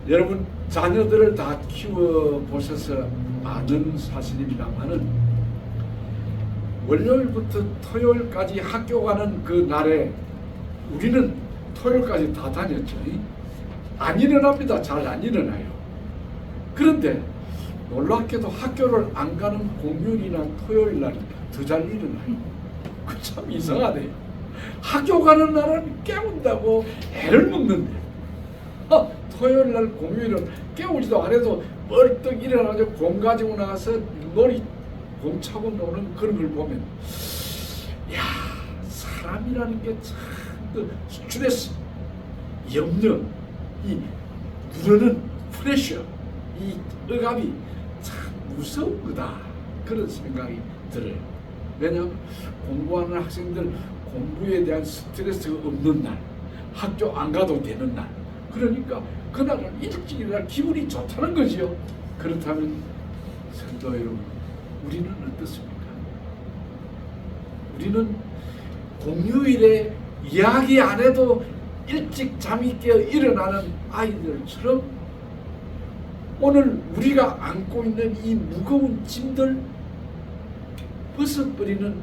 여러분 자녀들을 다 키워보셔서 아는 사실입니다만은 월요일부터 토요일까지 학교 가는 그 날에 우리는 토요일까지 다 다녔죠. 안 일어납니다. 잘 안 일어나요. 그런데 놀랍게도 학교를 안 가는 공휴일이나 토요일 날은 더 잘 일어나요. 그 참 이상하네요. 학교 가는 날은 깨운다고 애를 먹는데 토요일 날 공휴일은 깨우지도 안 해도 벌떡 일어나서 공 가지고 나가서 공 차고 노는 그런 걸 보면 야, 사람이라는 게 참 스트레스, 염려, 이 불어는 프레셔, 이 억압이 참 무서운 거다. 그런 생각이 들어요. 왜냐하면 공부하는 학생들 공부에 대한 스트레스가 없는 날, 학교 안 가도 되는 날, 그러니까 그날은 일찍 일어나 기분이 좋다는 거죠. 그렇다면 성도 여러분, 우리는 어떻습니까? 우리는 공휴일에 이야기 안 해도 일찍 잠이 깨어 일어나는 아이들처럼 오늘 우리가 안고 있는 이 무거운 짐들 벗어버리는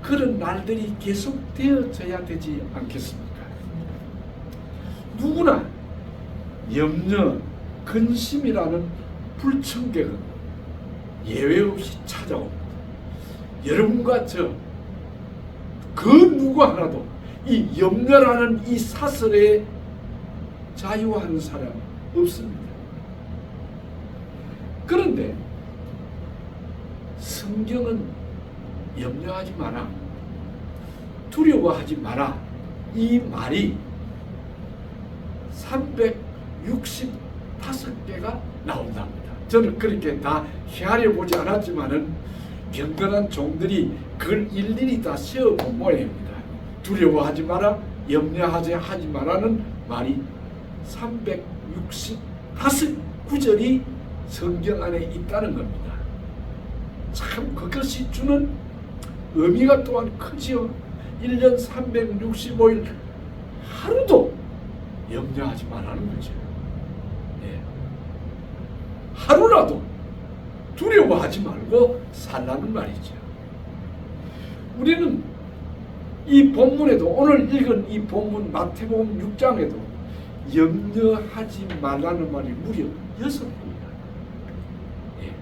그런 날들이 계속되어져야 되지 않겠습니까? 누구나 염려, 근심이라는 불청객은 예외 없이 찾아옵니다. 여러분과 저, 그 누구 하나도 이 염려라는 이 사슬에 자유하는 사람이 없습니다. 그런데 성경은 염려하지 마라, 두려워하지 마라, 이 말이 365개가 나온답니다. 저는 그렇게 다 헤아려 보지 않았지만은 경건한 종들이 그걸 일일이 다 세어본 모양입니다. 두려워하지 마라, 염려하지 마라는 말이 365구절이 성경 안에 있다는 겁니다. 참 그것이 주는 의미가 또한 크지요. 1년 365일 하루도 염려하지 말라는 거죠. 예. 하루라도 두려워하지 말고 살라는 말이죠. 우리는 이 본문에도, 오늘 읽은 이 본문 마태복음 6장에도 염려하지 말라는 말이 무려 6번이다. 예.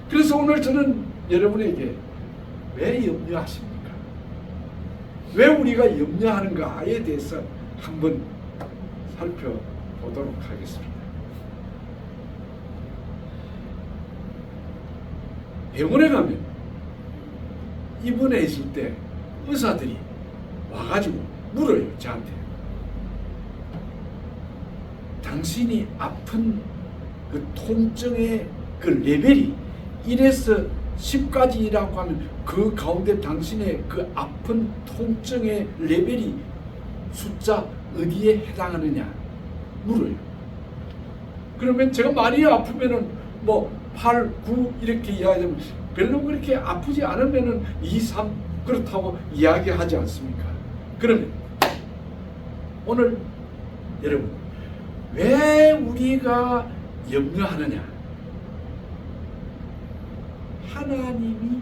그래서 오늘 저는 여러분에게 왜 염려하십니까? 왜 우리가 염려하는가에 대해서 한번 살펴보도록 하겠습니다. 병원에 가면 입원해 있을 때 의사들이 와가지고 물어요, 저한테. 당신이 아픈 그 통증의 그 레벨이 1에서 10까지라고 하면 그 가운데 당신의 그 아픈 통증의 레벨이 숫자 어디에 해당하느냐 물어요. 그러면 제가 많이 아프면은 뭐 8, 9 이렇게 이야기하면 별로 그렇게 아프지 않으면은 2, 3 그렇다고 이야기하지 않습니까? 그러면 오늘 여러분 왜 우리가 염려하느냐? 하나님이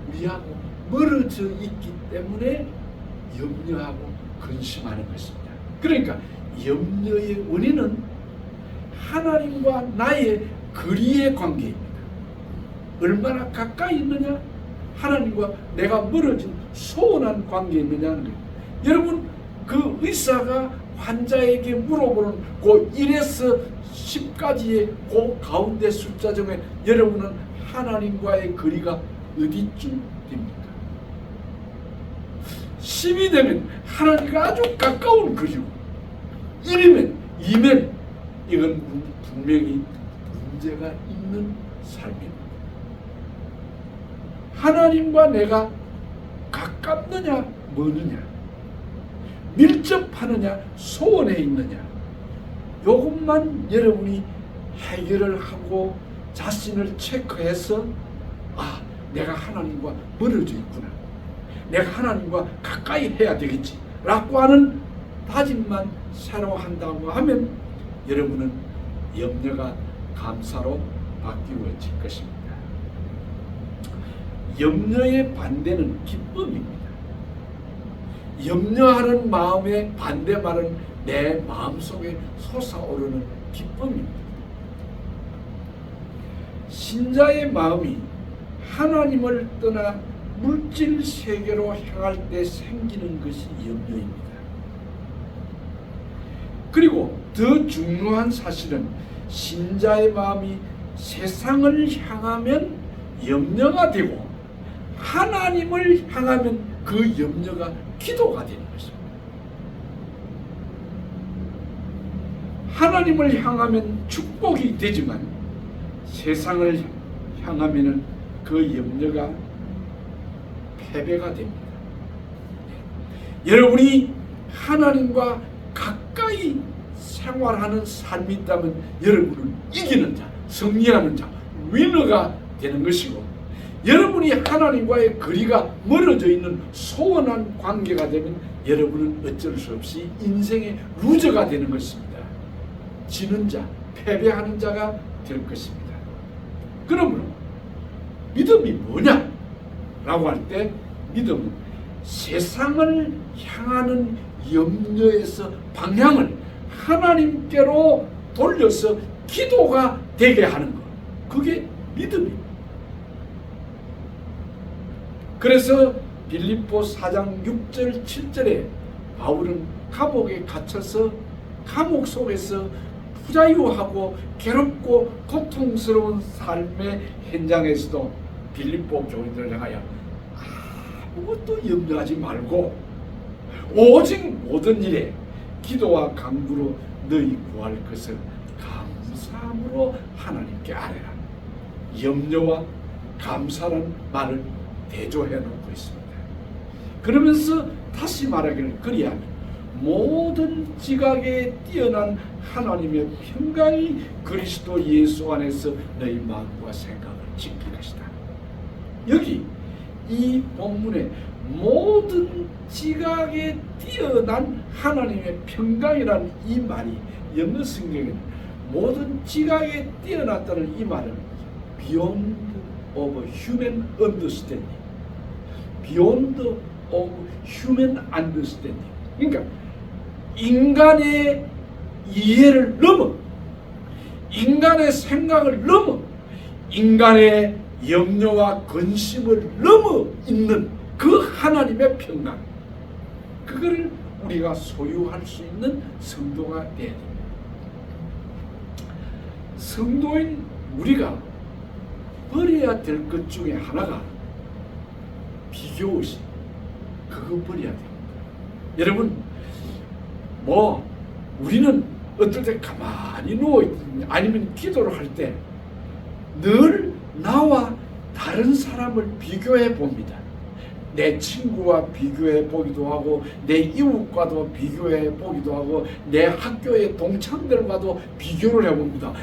우리하고 멀어져 있기 때문에 염려하고 근심하는 것입니다. 그러니까 염려의 원인은 하나님과 나의 거리의 관계입니다. 얼마나 가까이 있느냐? 하나님과 내가 멀어진 소원한 관계에 있느냐는 거예요. 여러분, 그 의사가 환자에게 물어보는 그 1에서 10까지의 그 가운데 숫자 중에 여러분은 하나님과의 거리가 어디쯤 됩니까? 10이 되면 하나님과 아주 가까운 거리고 1이면 2면 이건 분명히 문제가 있는 삶입니다. 하나님과 내가 가깝느냐 머느냐, 밀접하느냐 소원해 있느냐, 이것만 여러분이 해결을 하고 자신을 체크해서 아, 내가 하나님과 멀어져 있구나, 내가 하나님과 가까이 해야 되겠지 라고 하는 다짐만 새로 한다고 하면 여러분은 염려가 감사로 바뀌어질 것입니다. 염려의 반대는 기쁨입니다. 염려하는 마음의 반대말은 내 마음속에 솟아오르는 기쁨입니다. 신자의 마음이 하나님을 떠나 물질 세계로 향할 때 생기는 것이 염려입니다. 그리고 더 중요한 사실은 신자의 마음이 세상을 향하면 염려가 되고 하나님을 향하면 그 염려가 기도가 되는 것입니다. 하나님을 향하면 축복이 되지만 세상을 향하면 그 염려가 패배가 됩니다. 여러분이 하나님과 가까이 생활하는 삶이 있다면 여러분은 이기는 자, 승리하는 자, 위너가 되는 것이고, 여러분이 하나님과의 거리가 멀어져 있는 소원한 관계가 되면 여러분은 어쩔 수 없이 인생의 루저가 되는 것입니다. 지는 자, 패배하는 자가 될 것입니다. 그러므로 믿음이 뭐냐? 라고 할 때 믿음은 세상을 향하는 염려에서 방향을 하나님께로 돌려서 기도가 되게 하는 것. 그게 믿음입니다. 그래서 빌립보 4장 6절 7절에 바울은 감옥에 갇혀서 감옥 속에서 부자유하고 괴롭고 고통스러운 삶의 현장에서도 빌립보 교인들을 향하여 아무것도 염려하지 말고 오직 모든 일에 기도와 간구로 너희 구할 것을 감사함으로 하나님께 아뢰라. 염려와 감사라는 말을 대조해 놓고 있습니다. 그러면서 다시 말하기를 그리하면 모든 지각에 뛰어난 하나님의 평강이 그리스도 예수 안에서 너희 마음과 생각을 지킬 것이다. 여기 이 본문에 모든 지각에 뛰어난 하나님의 평강이라는 이 말이 영어 성경에는 모든 지각에 뛰어났다는 이 말은 beyond of human understanding, beyond of human understanding. 그러니까 인간의 이해를 넘어, 인간의 생각을 넘어, 인간의 염려와 근심을 넘어 있는 그 하나님의 평강, 그거를 우리가 소유할 수 있는 성도가 돼야 됩니다. 성도인 우리가 버려야 될 것 중에 하나가 비교의식, 그거 버려야 됩니다. 여러분, 우리는 어떨 때 가만히 누워있든 아니면 기도를 할 때 늘 나와 다른 사람을 비교해 봅니다. 내 친구와 비교해 보기도 하고, 내 이웃과도 비교해 보기도 하고, 내 학교의 동창들과도 비교를 해봅니다.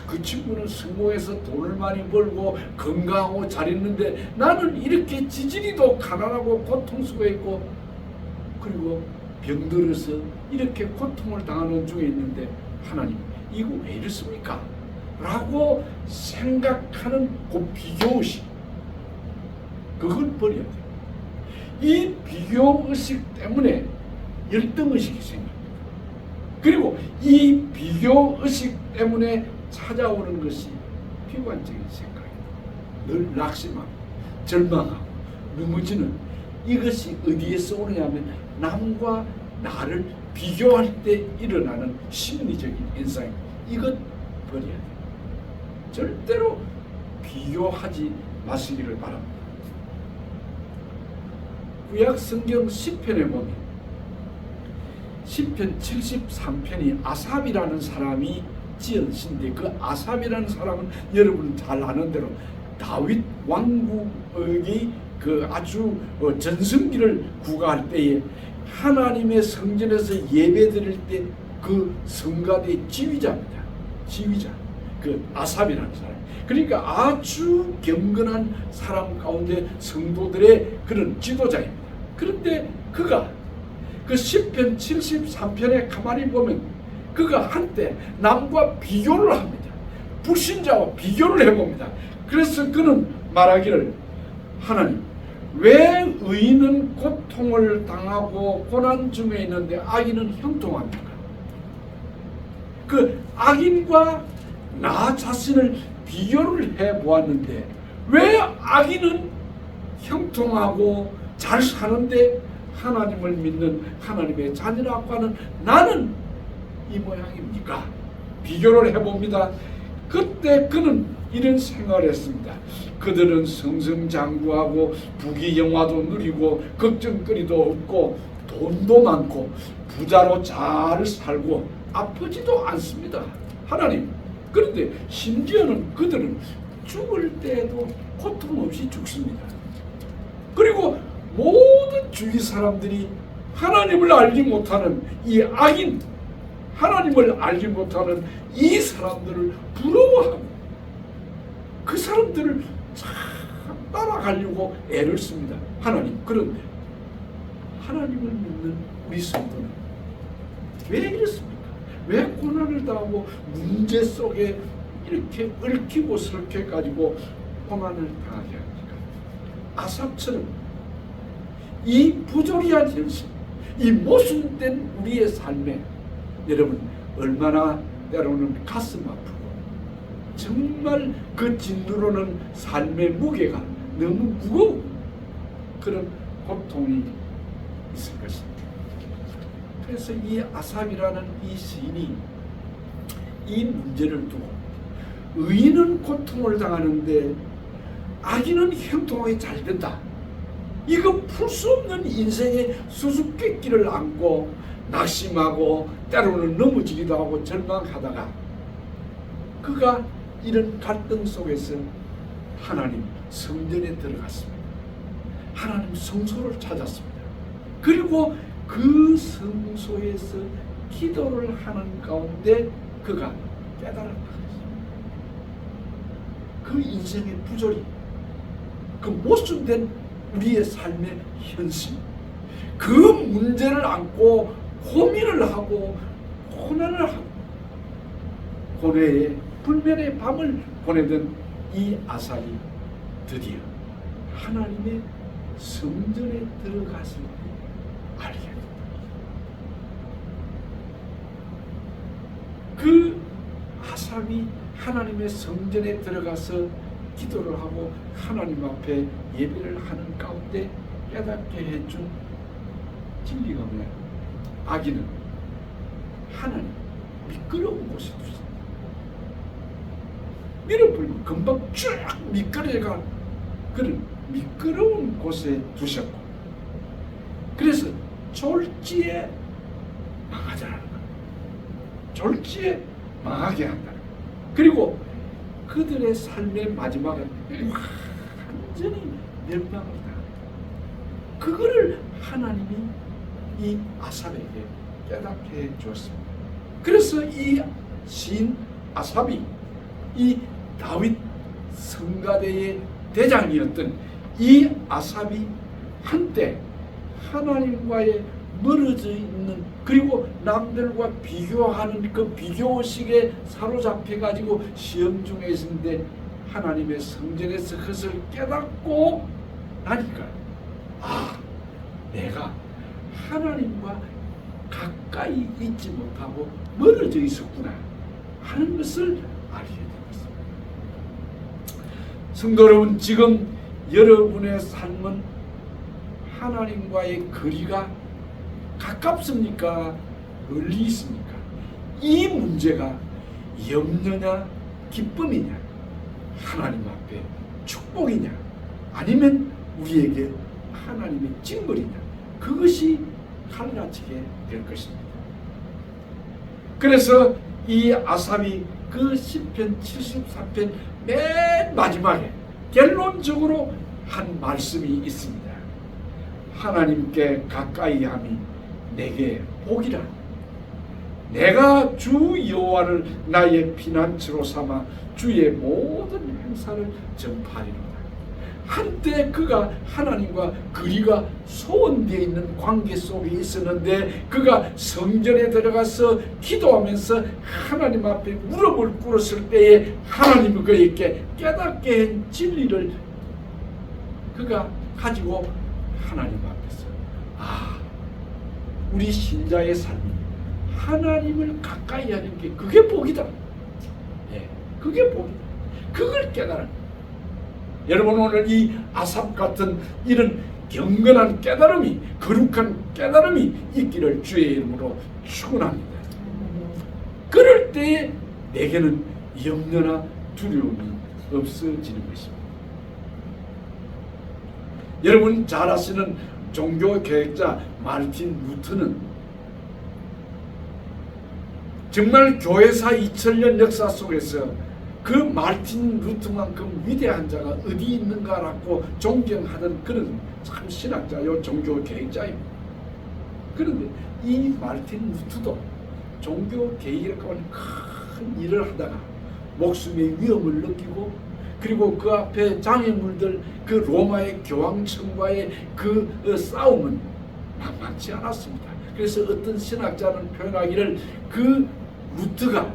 그 친구는 성공해서 돈을 많이 벌고 건강하고 잘 있는데 나는 이렇게 지질이도 가난하고 고통스러워 있고, 그리고 병들어서 이렇게 고통을 당하는 중에 있는데 하나님 이거 왜 이렇습니까? 라고 생각하는 그 비교의식, 그걸 버려야 돼요. 이 비교의식 때문에 열등의식이 생깁니다. 그리고 이 비교의식 때문에 찾아오는 것이 비관적인 생각입니다. 늘 낙심하고 절망하고 넘어지는, 이것이 어디에서 오느냐 하면 남과 나를 비교할 때 일어나는 심리적인 현상입니다. 이것 버려야 돼요. 절대로 비교하지 마시기를 바랍니다. 구약 성경 시편에 보면 시편 73편이 아삽이라는 사람이 지은 시인데, 그 아삽이라는 사람은 여러분 잘 아는 대로 다윗 왕국의 그 아주 전성기를 구가할 때에 하나님의 성전에서 예배드릴 때 그 성가대의 지휘자입니다. 지휘자, 그 아삽이라는 사람. 그러니까 아주 경건한 사람 가운데 성도들의 그런 지도자입니다. 그런데 그가 그 시편 73편에 가만히 보면 그가 한때 남과 비교를 합니다. 불신자와 비교를 해봅니다. 그래서 그는 말하기를, 하나님, 왜 의인은 고통을 당하고 고난 중에 있는데 악인은 형통합니까? 그 악인과 나 자신을 비교를 해보았는데 왜 악인은 형통하고 잘 사는데 하나님을 믿는 하나님의 자녀라고 하는 나는 이 모양입니까? 비교를 해봅니다. 그때 그는 이런 생각을 했습니다. 그들은 승승장구하고 부귀영화도 누리고 걱정거리도 없고 돈도 많고 부자로 잘 살고 아프지도 않습니다. 하나님, 그런데 심지어는 그들은 죽을 때에도 고통 없이 죽습니다. 그리고 모든 주위 사람들이 하나님을 알지 못하는 이 악인, 하나님을 알지 못하는 이 사람들을 부러워하고 그 사람들을 참 따라가려고 애를 씁니다. 하나님, 그런데 하나님을 믿는 우리 성도는 왜 이렇습니까? 왜 고난을 당하고 문제 속에 이렇게 얽히고 설켜 가지고 고난을 당하게 합니까? 아삽처럼 이 부조리한 현실, 이 모순된 우리의 삶에 여러분 얼마나 때로는 가슴 아프고 정말 그 짓누르는 삶의 무게가 너무 무거운 그런 고통이 있을 것입니다. 그래서 이 아삽이라는 이 시인이 이 문제를 두고 의인은 고통을 당하는데 악인은 형통하게 잘 된다. 이거 풀 수 없는 인생의 수수께끼를 안고 낙심하고 때로는 넘어지기도 하고 절망하다가 그가 이런 갈등 속에서 하나님 성전에 들어갔습니다. 하나님 성소를 찾았습니다. 그리고 그 성소에서 기도를 하는 가운데 그가 깨달았다. 그 인생의 부조리, 그 모순된 우리의 삶의 현실, 그 문제를 안고 고민을 하고 고난을 하고 고뇌의 불면의 밤을 보내던 이 아삽이 드디어 하나님의 성전에 들어갔을 때 알게 됩니다. 그 아삽이 하나님의 성전에 들어가서 기도를 하고 하나님 앞에 예배를 하는 가운데 깨닫게 해준 진리가 뭐야? 악인은 하나님 미끄러운 곳에 두셨다. 밀어버리면 금방 쭉 미끄러져가 그런 미끄러운 곳에 두셨고, 그래서 졸지에 망하자는 거예요. 졸지에 망하게 한다는 거예요. 그리고 그들의 삶의 마지막은 완전히 멸망을 당합니다. 그거를 하나님이 이 아삽에게 깨닫게 해 주었습니다. 그래서 이 시인 아삽이 이 다윗 성가대의 대장이었던 이 아삽이 한때 하나님과의 멀어져 있는, 그리고 남들과 비교하는 그 비교의식에 사로잡혀 가지고 시험 중에 있는데 하나님의 성전에서 그것을 깨닫고 나니까 내가 하나님과 가까이 있지 못하고 멀어져 있었구나 하는 것을 알게 되었습니다. 성도 여러분, 지금 여러분의 삶은 하나님과의 거리가 가깝습니까? 멀리 있습니까? 이 문제가 염려냐 기쁨이냐, 하나님 앞에 축복이냐, 아니면 우리에게 하나님의 징벌이냐, 그것이 갈라지게 될 것입니다. 그래서 이 아삽이 그 시편 74편 맨 마지막에 결론적으로 한 말씀이 있습니다. 하나님께 가까이함이 내게 복이라. 내가 주 여호와를 나의 피난처로 삼아 주의 모든 행사를 전파하리로다. 한때 그가 하나님과 거리가 소원되어 있는 관계 속에 있었는데 그가 성전에 들어가서 기도하면서 하나님 앞에 무릎을 꿇었을 때에 하나님이 그에게 깨닫게 한 진리를 그가 가지고 하나님 앞에서 우리 신자의 삶이 하나님을 가까이 하는 게 그게 복이다. 그게 복이다. 그걸 깨달아. 여러분 오늘 이 아삽 같은 이런 경건한 깨달음이 거룩한 깨달음이 있기를 주의 이름으로 축원합니다. 그럴 때에 내게는 염려나 두려움이 없어지는 것입니다. 여러분 잘 아시는 종교 개혁자 마르틴 루터는 정말 교회사 2000년 역사 속에서 그 마르틴 루터만큼 위대한 자가 어디 있는가라고 존경하던 그런 참 신학자요 종교 개혁자입니다. 그런데 이 마르틴 루터도 종교 개혁이라고 하는 큰 일을 하다가 목숨의 위험을 느끼고 그리고 그 앞에 장애물들 그 로마의 교황청과의 그 싸움은 만만치 않았습니다. 그래서 어떤 신학자는 표현하기를 그 루터가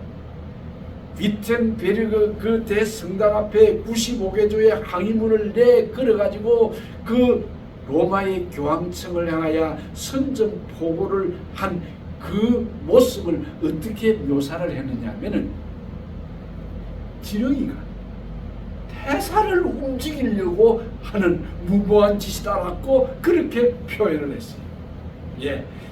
위텐베르그 그 대성당 앞에 95개조의 항의문을 내걸어가지고 그 로마의 교황청을 향하여 선전포고를 한 그 모습을 어떻게 묘사를 했느냐 하면은 지렁이가 태산을 움직이려고 하는 무모한 짓이다라고 그렇게 표현을 했어요.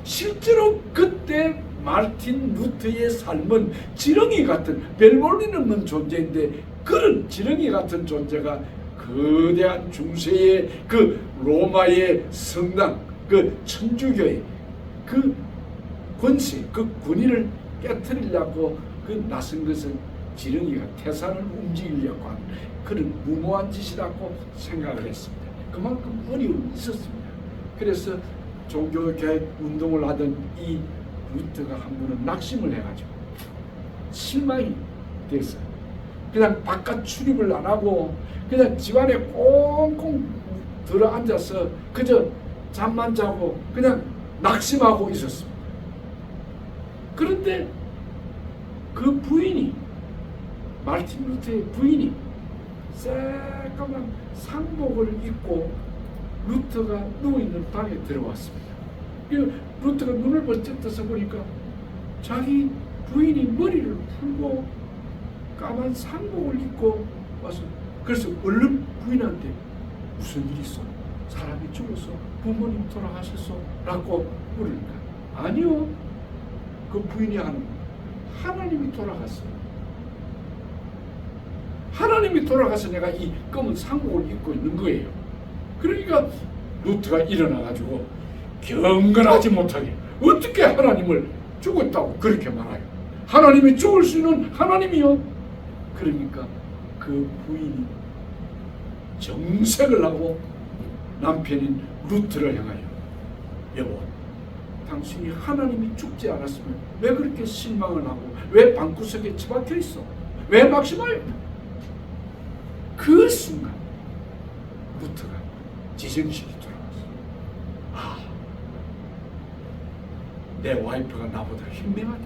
실제로 그때 마르틴 루터의 삶은 지렁이 같은 별 볼일 없는 존재인데 그런 지렁이 같은 존재가 거대한 중세의 그 로마의 성당 그 천주교의 그 권세 그 권위를 깨트리려고 그 나선 것은 지렁이가 태산을 움직이려고 하는 그런 무모한 짓이라고 생각을 했습니다. 그만큼 어려움이 있었습니다. 그래서 종교개혁 운동을 하던 이 루터가 한 번은 낙심을 해가지고 실망이 됐어요. 그냥 바깥 출입을 안 하고 그냥 집안에 꽁꽁 들어앉아서 그저 잠만 자고 그냥 낙심하고 있었습니다. 그런데 그 부인이 마르틴 루터의 부인이 새까만 상복을 입고 루터가 누워있는 방에 들어왔습니다. 루터가 눈을 번쩍 떠서 보니까 자기 부인이 머리를 풀고 까만 상복을 입고 와서 그래서 얼른 부인한테 무슨 일이 있어? 사람이 죽었어? 부모님 돌아가셨어? 라고 물으니까 아니요. 그 부인이 하는 하나님이 돌아갔어요. 하나님이 돌아가서 내가 이 검은 상복을 입고 있는 거예요. 그러니까 루터가 일어나가지고 경건하지 못하게 어떻게 하나님을 죽었다고 그렇게 말해요. 하나님이 죽을 수 있는 하나님이요. 그러니까 그 부인이 정색을 하고 남편인 루터를 향하여 여보 당신이 하나님이 죽지 않았으면 왜 그렇게 실망을 하고 왜 방구석에 처박혀 있어? 왜 낙심하여? 그 순간 루터가 지정신이 돌아왔어. 내 와이프가 나보다 현명하다.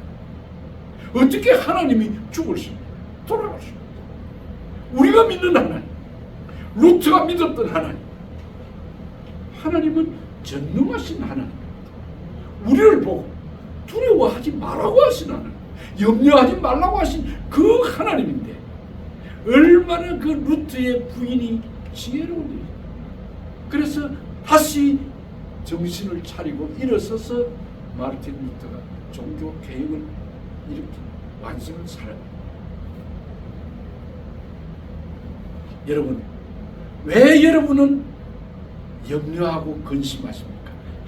어떻게 하나님이 죽을 수 있냐? 돌아갈 수 있냐? 우리가 믿는 하나님, 루터가 믿었던 하나님, 하나님은 전능하신 하나님, 우리를 보고 두려워하지 말라고 하신 하나님, 염려하지 말라고 하신 그 하나님인데 얼마나 그 루터의 부인이 지혜로운지. 그래서 다시 정신을 차리고 일어서서 마르틴 루터가 종교 개혁을 이렇게 완성을 살아요. 여러분, 왜 여러분은 염려하고 근심하십니까?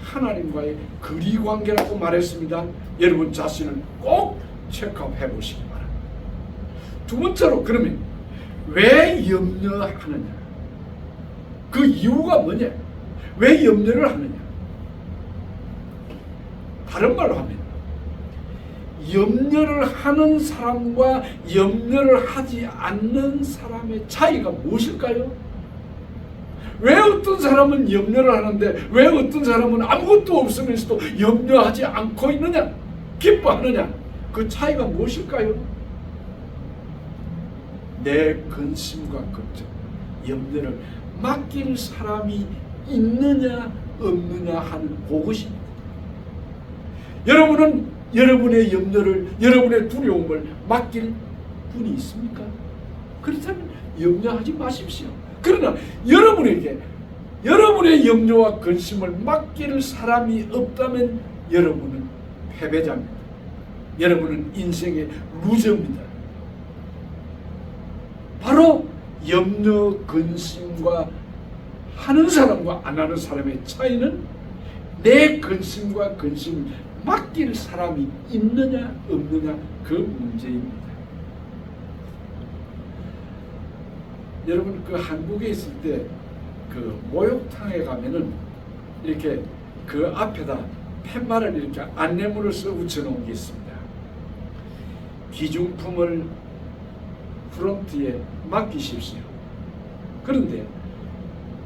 하나님과의 거리 관계라고 말했습니다. 여러분 자신을 꼭 체크해 보시기 바랍니다. 두 번째로 그러면 왜 염려하느냐? 그 이유가 뭐냐? 왜 염려를 하느냐? 다른 말로 하면 염려를 하는 사람과 염려를 하지 않는 사람의 차이가 무엇일까요? 왜 어떤 사람은 염려를 하는데 왜 어떤 사람은 아무것도 없으면서도 염려하지 않고 있느냐? 기뻐하느냐? 그 차이가 무엇일까요? 내 근심과 걱정, 염려를 맡길 사람이 있느냐 없느냐 하는 그것입니다. 여러분은 여러분의 염려를, 여러분의 두려움을 맡길 분이 있습니까? 그렇다면 염려하지 마십시오. 그러나 여러분에게 여러분의 염려와 근심을 맡길 사람이 없다면 여러분은 패배자입니다. 여러분은 인생의 루저입니다. 바로 염려, 근심과 하는 사람과 안 하는 사람의 차이는 내 근심과 근심을 맡길 사람이 있느냐 없느냐 그 문제입니다. 여러분 그 한국에 있을 때 그 목욕탕에 가면은 이렇게 그 앞에다 팻말을 이렇게 안내문을 써 붙여놓은 게 있습니다. 기중품을 프론트에 맡기십시오. 그런데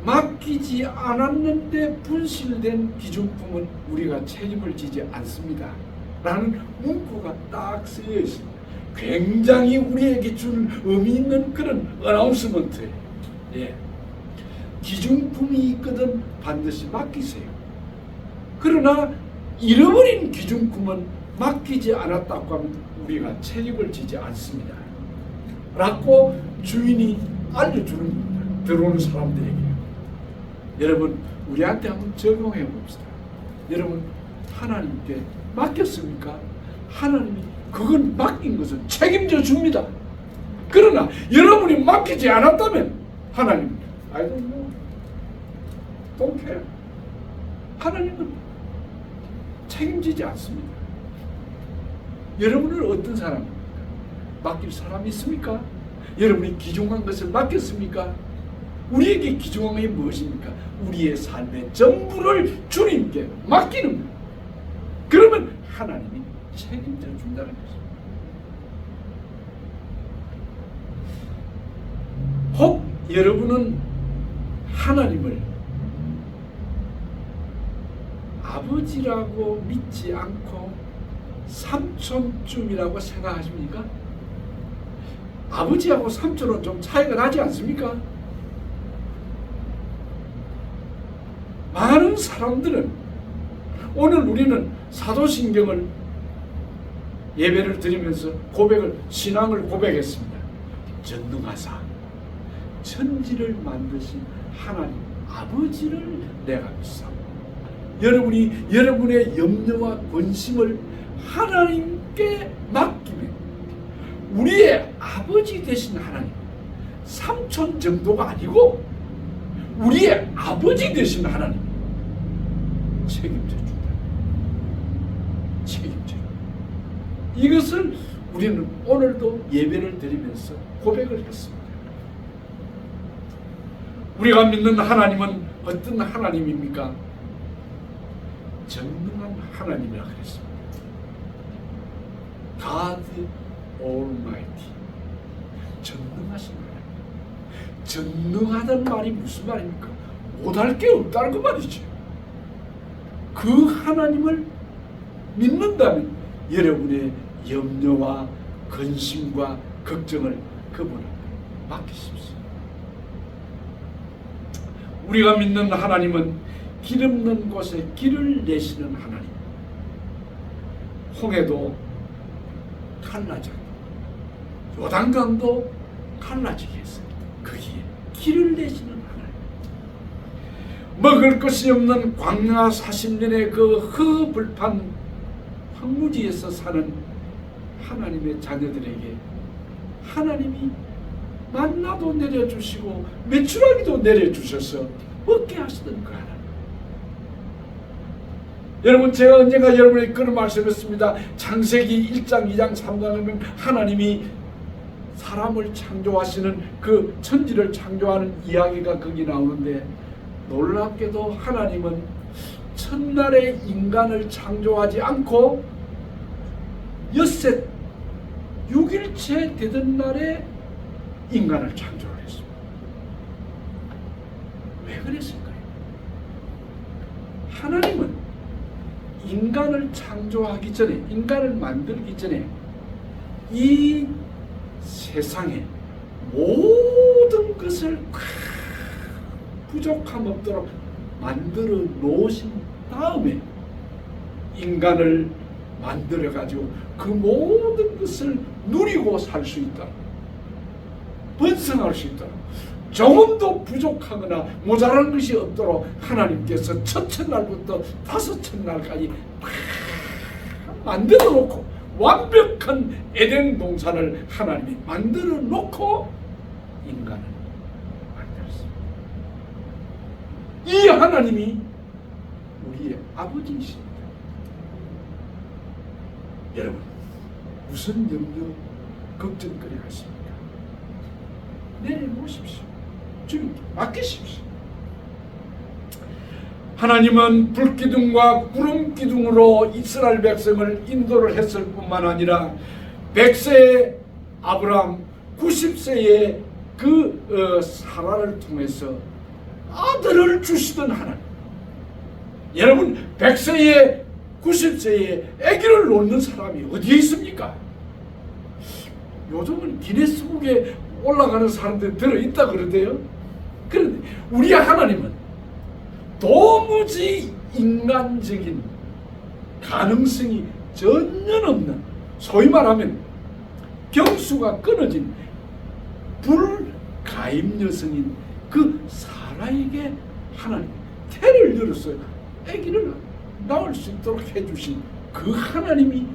맡기지 않았는데 분실된 기중품은 우리가 책임을 지지 않습니다. 라는 문구가 딱 쓰여 있습니다. 굉장히 우리에게 준 의미 있는 그런 어나운스먼트예요. 예. 기중품이 있거든 반드시 맡기세요. 그러나 잃어버린 기중품은 맡기지 않았다고 하면 우리가 책임을 지지 않습니다. 라고 주인이 알려주는 겁니다. 들어오는 사람들에게. 여러분 우리한테 한번 적용해 봅시다. 여러분 하나님께 맡겼습니까? 하나님이 그건 맡긴 것은 책임져 줍니다. 그러나 여러분이 맡기지 않았다면 하나님 I don't know. Don't care. 하나님은 책임지지 않습니다. 여러분은 어떤 사람입니까? 맡길 사람이 있습니까? 여러분이 귀중한 것을 맡겼습니까? 우리에게 귀중한 게 무엇입니까? 우리의 삶의 전부를 주님께 맡기는 거예요. 그러면 하나님이 책임져 준다는 것입니다. 혹 여러분은 하나님을 아버지라고 믿지 않고 삼촌쯤이라고 생각하십니까? 아버지하고 삼촌은 좀 차이가 나지 않습니까? 많은 사람들은 오늘 우리는 사도신경을 예배를 드리면서 고백을 신앙을 고백했습니다. 전능하사 천지를 만드신 하나님 아버지를 내가 믿사오니 여러분이 여러분의 염려와 근심을 하나님께 맡기면 우리의 아버지 되신 하나님 삼촌 정도가 아니고 우리의 아버지 되신 하나님 책임져 준다. 책임져. 이것을 우리는 오늘도 예배를 드리면서 고백을 했습니다. 우리가 믿는 하나님은 어떤 하나님입니까? 전능한 하나님이라 그랬습니다. God Almighty. 전능하신 하나님. 전능하다는 말이 무슨 말입니까? 못할 게 없다는 그 말이죠. 그 하나님을 믿는다면 여러분의 염려와 근심과 걱정을 그분에게 맡기십시오. 우리가 믿는 하나님은 길 없는 곳에 길을 내시는 하나님. 홍해도 갈라졌고 요단강도 갈라지게 했어요. 거기에 길을 내시는 하나님. 먹을 것이 없는 광야 40년의 그 흑불판 황무지에서 사는 하나님의 자녀들에게 하나님이 만나도 내려주시고 메추라기도 내려주셔서 먹게 하시던 그 하나님. 여러분 제가 언젠가 여러분에게 그런 말씀했습니다. 창세기 1장 2장 3장에 보면 하나님이 사람을 창조하시는 그 천지를 창조하는 이야기가 거기 나오는데 놀랍게도 하나님은 첫날에 인간을 창조하지 않고 엿새 6일째 되던 날에 인간을 창조를 했습니다. 왜 그랬을까요? 하나님은 인간을 창조하기 전에, 인간을 만들기 전에 이 세상에 모든 것을 부족함 없도록 만들어 놓으신 다음에 인간을 만들어 가지고 그 모든 것을 누리고 살 수 있다, 번성할 수 있다, 조금도 부족하거나 모자란 것이 없도록 하나님께서 첫째 날부터 다섯째 날까지 만들어 놓고 완벽한 에덴 동산을 하나님이 만들어 놓고 인간을 만들었습니다. 이 하나님이 우리의 아버지이십니다. 여러분, 무슨 염려, 걱정거리가 있습니까? 내려놓으십시오. 주님께 맡기십시오. 하나님은 불기둥과 구름기둥으로 이스라엘 백성을 인도를 했을 뿐만 아니라 100세의 아브라함, 90세의 그 사라를 통해서 아들을 주시던 하나님. 여러분, 100세에 90세에 아기를 놓는 사람이 어디에 있습니까? 요즘은 기네스북에 올라가는 사람들이 들어있다 그러대요. 그런데 우리 하나님은 도무지 인간적인 가능성이 전혀 없는, 소위 말하면 경수가 끊어진 불가임 여성인 그 사라에게 하나님 태를 열었어요. 아기를 낳을 수 있도록 해주신 그 하나님이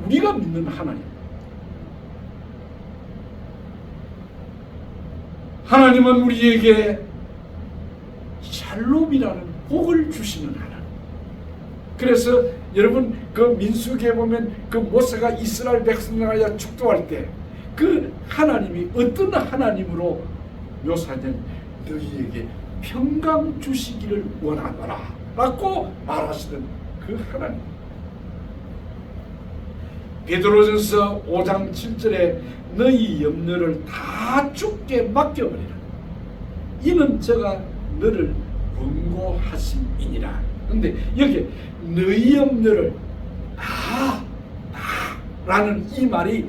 우리가 믿는 하나님. 하나님은 우리에게 샬롬이라는 복을 주시는 하나님. 그래서 여러분 그 민수기에 보면 그 모세가 이스라엘 백성들과 축도할 때 그 하나님이 어떤 하나님으로 묘사된, 너희에게 평강 주시기를 원하노라 라고 말하시던 그 하나님. 베드로전서 5장 7절에 너희 염려를 다 주께 맡겨버리라. 이는 저가 너를 권고하심이니라. 근데 여기 너희 염려를 다 라는 이 말이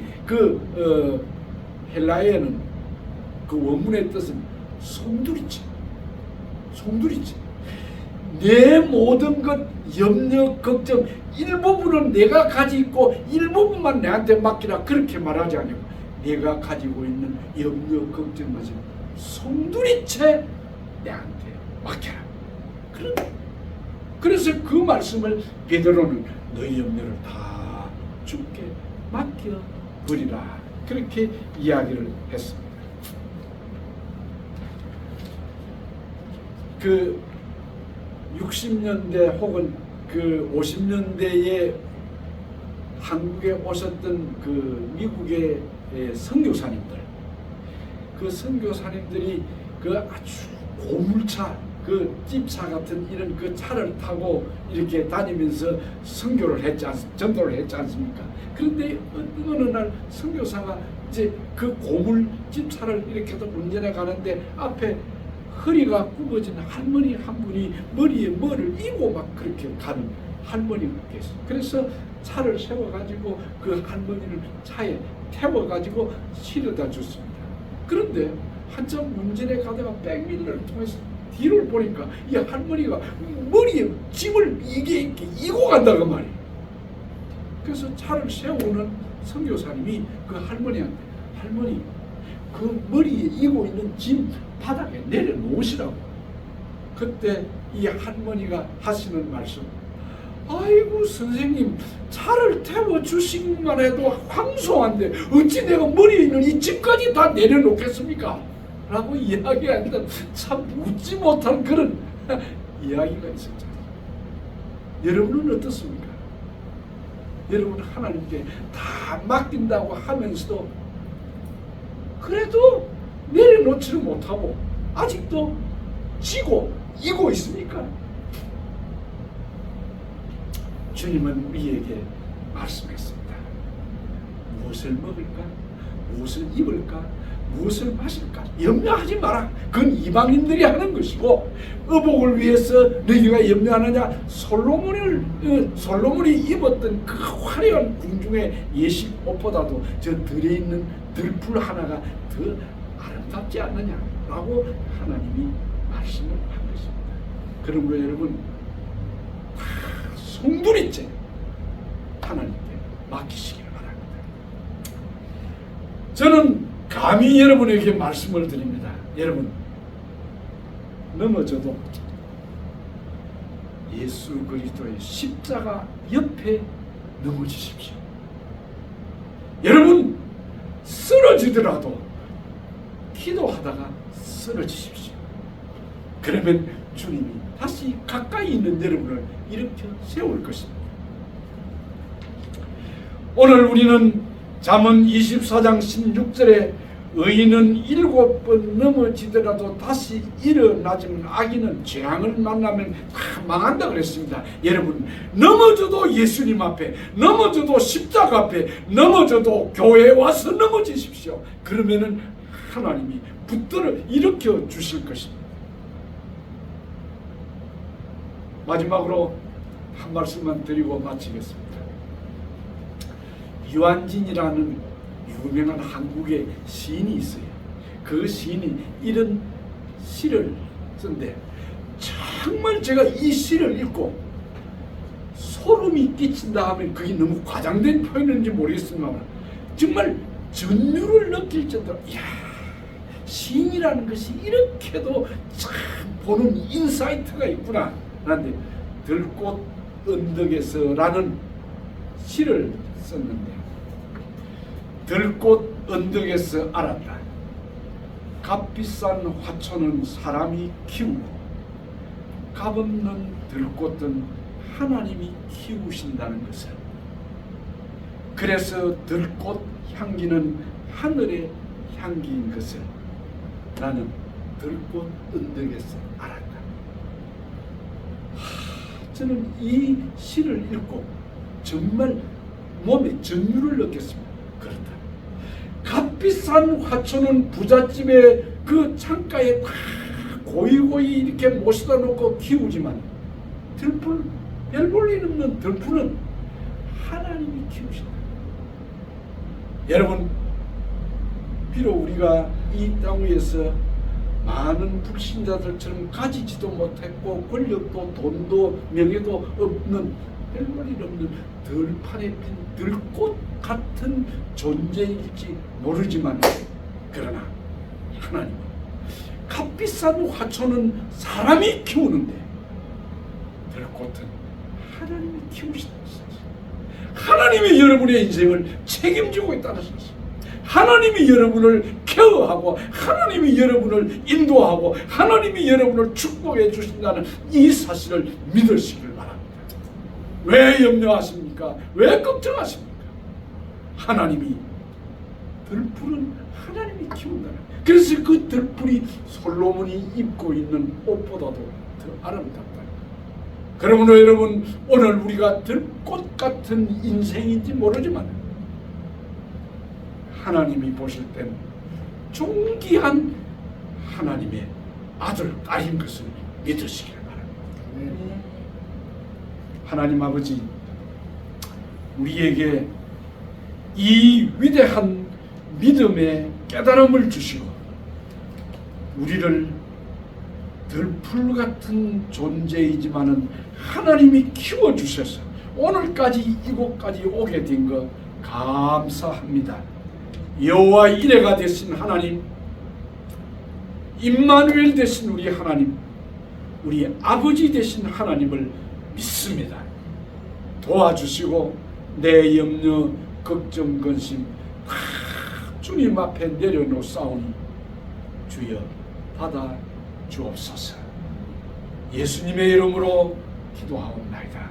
헬라어에는 그 원문의 뜻은 송두리째. 내 모든 것, 염려, 걱정 일부분은 내가 가지고 있고 일부분만 내한테 맡기라, 그렇게 말하지 않고 내가 가지고 있는 염려, 걱정 것을 송두리째 내한테 맡겨라. 그래서 그 말씀을 베드로는 너희 염려를 다 주께 맡겨버리라, 그렇게 이야기를 했습니다. 그 60년대 혹은 그 50년대에 한국에 오셨던 그 미국의 선교사님들, 그 선교사님들이 그 아주 고물차, 그 집차 같은 이런 그 차를 타고 이렇게 다니면서 선교를 했지 전도를 했지 않습니까? 그런데 어느 날 선교사가 이제 그 고물 집차를 이렇게 운전해 가는데 앞에 허리가 굽어진 할머니 한 분이 머리에 뭐를 이고 막 그렇게 가는 할머니가 계세요. 그래서 차를 세워가지고 그 할머니를 차에 태워가지고 실어다 줬습니다. 그런데 한참 운전해 가다가 백밀러를 통해서 뒤를 보니까 이 할머니가 머리에 짐을 이게 이고 간다고 말이에요. 그래서 차를 세우는 선교사님이 그 할머니한테, 할머니 그 머리에 이고 있는 짐 바닥에 내려놓으시라고. 그때 이 할머니가 하시는 말씀, 아이고 선생님, 차를 태워주시기만 해도 황송한데 어찌 내가 머리에 있는 이 짐까지 다 내려놓겠습니까? 라고 이야기하는데 참 웃지 못한 그런 이야기가 있었죠. 여러분은 어떻습니까? 여러분 하나님께 다 맡긴다고 하면서도 그래도 내려놓지를 못하고 아직도 지고 이고 있습니까? 주님은 우리에게 말씀했습니다. 무엇을 먹을까? 무엇을 입을까? 무엇을 마실까? 염려하지 마라. 그건 이방인들이 하는 것이고, 의복을 위해서 너희가 염려하느냐? 솔로몬이 입었던 그 화려한 궁중의 예식 옷보다도 저 들에 있는 들풀 하나가 더 아름답지 않느냐라고 하나님이 말씀을 한 것입니다. 그러므로 여러분, 다 송두리째 하나님께 맡기시기를 바랍니다. 저는 감히 여러분에게 말씀을 드립니다. 여러분, 넘어져도 예수 그리스도의 십자가 옆에 넘어지십시오. 여러분, 쓰러지더라도 기도하다가 쓰러지십시오. 그러면 주님이 다시 가까이 있는 여러분을 일으켜 세울 것입니다. 오늘 우리는 잠언 24장 16절에 의인은 7번 넘어지더라도 다시 일어나지만 악인은 재앙을 만나면 다 망한다 그랬습니다. 여러분, 넘어져도 예수님 앞에, 넘어져도 십자가 앞에, 넘어져도 교회에 와서 넘어지십시오. 그러면은 하나님이 붙들어 일으켜 주실 것입니다. 마지막으로 한 말씀만 드리고 마치겠습니다. 유한진이라는 유명한 한국의 시인이 있어요. 그 시인이 이런 시를 쓴데, 정말 제가 이 시를 읽고 소름이 끼친다 하면 그게 너무 과장된 표현인지 모르겠습니다만 정말 전율을 느낄 정도로, 이야, 시인이라는 것이 이렇게도 참 보는 인사이트가 있구나 라는데, 들꽃 언덕에서라는 시를 썼는데, 들꽃 언덕에서 알았다. 값비싼 화초는 사람이 키우고 값없는 들꽃은 하나님이 키우신다는 것을, 그래서 들꽃 향기는 하늘의 향기인 것을 나는 들꽃 언덕에서 알았다. 저는 이 시를 읽고 정말 몸에 전율을 느꼈습니다. 그렇다. 값비싼 화초는 부잣집의 그 창가에 다 고이고이 이렇게 모셔다 놓고 키우지만 들풀, 별 볼 일 없는 들풀은 하나님이 키우신다. 여러분, 비록 우리가 이 땅 위에서 많은 불신자들처럼 가지지도 못했고 권력도 돈도 명예도 없는, 별 볼 일 없는 들판에 핀 들꽃 같은 존재일지 모르지만, 그러나 하나님, 값비싼 화초는 사람이 키우는데 들꽃은 하나님이 키우신다는 것입니다. 하나님이 여러분의 인생을 책임지고 있다는 것입니다. 하나님이 여러분을 케어하고 하나님이 여러분을 인도하고 하나님이 여러분을 축복해 주신다는 이 사실을 믿으시길 바랍니다. 왜 염려하십니까? 왜 걱정하십니까? 하나님이, 들풀은 하나님이 키운다는, 그래서 그 들풀이 솔로몬이 입고 있는 옷보다도 더 아름답다. 그러므로 여러분, 오늘 우리가 들꽃 같은 인생인지 모르지만 하나님이 보실 땐 존귀한 하나님의 아들, 딸인 것을 믿으시길 바랍니다. 하나님 아버지, 우리에게 이 위대한 믿음의 깨달음을 주시고 우리를 들풀 같은 존재이지만은 하나님이 키워주셔서 오늘까지 이곳까지 오게 된 것 감사합니다. 여호와 이레가 되신 하나님, 임마누엘 되신 우리 하나님, 우리 아버지 되신 하나님을 믿습니다. 도와주시고 내 염려, 걱정, 근심 다 주님 앞에 내려놓사오니 주여 받아 주옵소서. 예수님의 이름으로 기도하옵나이다.